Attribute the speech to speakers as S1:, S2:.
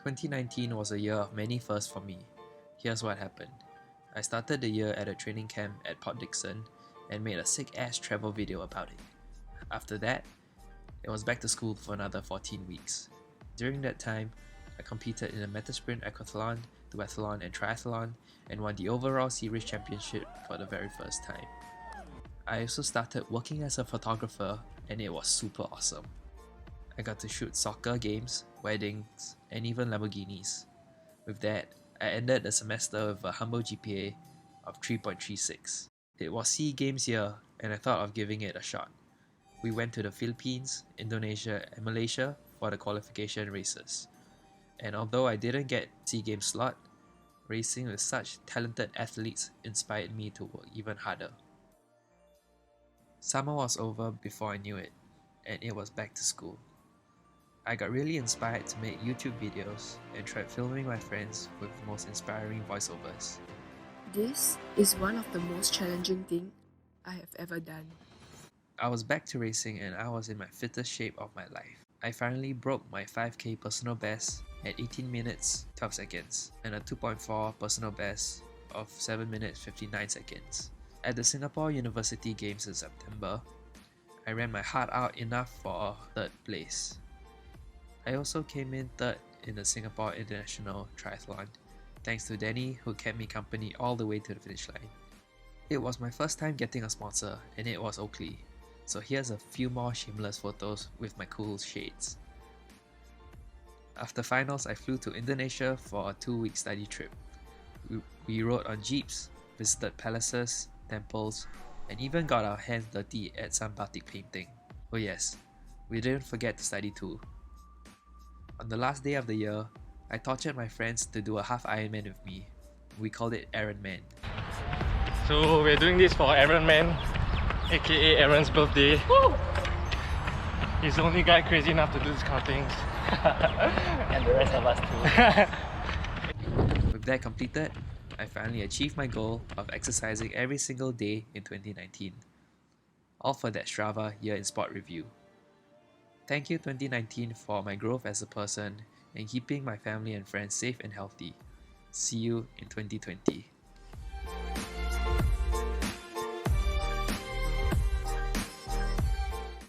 S1: 2019 was a year of many firsts for me. Here's what happened. I started the year at a training camp at Port Dickson and made a sick-ass travel video about it. After that, it was back to school for another 14 weeks. During that time, I competed in a metasprint aquathlon, duathlon and triathlon and won the overall series championship for the very first time. I also started working as a photographer and it was super awesome. I got to shoot soccer games, weddings, and even Lamborghinis. With that, I ended the semester with a humble GPA of 3.36. It was SEA Games year and I thought of giving it a shot. We went to the Philippines, Indonesia, and Malaysia for the qualification races. And although I didn't get SEA Games slot, racing with such talented athletes inspired me to work even harder. Summer was over before I knew it, and it was back to school. I got really inspired to make YouTube videos and tried filming my friends with the most inspiring voiceovers.
S2: This is one of the most challenging things I have ever done.
S1: I was back to racing and I was in my fittest shape of my life. I finally broke my 5k personal best at 18 minutes 12 seconds and a 2.4 personal best of 7 minutes 59 seconds. At the Singapore University Games in September, I ran my heart out enough for a 3rd place. I also came in 3rd in the Singapore International Triathlon, thanks to Danny who kept me company all the way to the finish line. It was my first time getting a sponsor and it was Oakley, so here's a few more shameless photos with my cool shades. After finals, I flew to Indonesia for a 2-week study trip. We rode on jeeps, visited palaces, temples, and even got our hands dirty at some batik painting. Oh yes, we didn't forget to study too. On the last day of the year, I tortured my friends to do a half Ironman with me. We called it Aaron Man.
S3: So we're doing this for Aaron Man, aka Aaron's birthday. Woo! He's the only guy crazy enough to do these kind of things.
S4: And the rest of us too.
S1: With that completed, I finally achieved my goal of exercising every single day in 2019. All for that Strava Year in Sport review. Thank you 2019 for my growth as a person and keeping my family and friends safe and healthy. See you in 2020.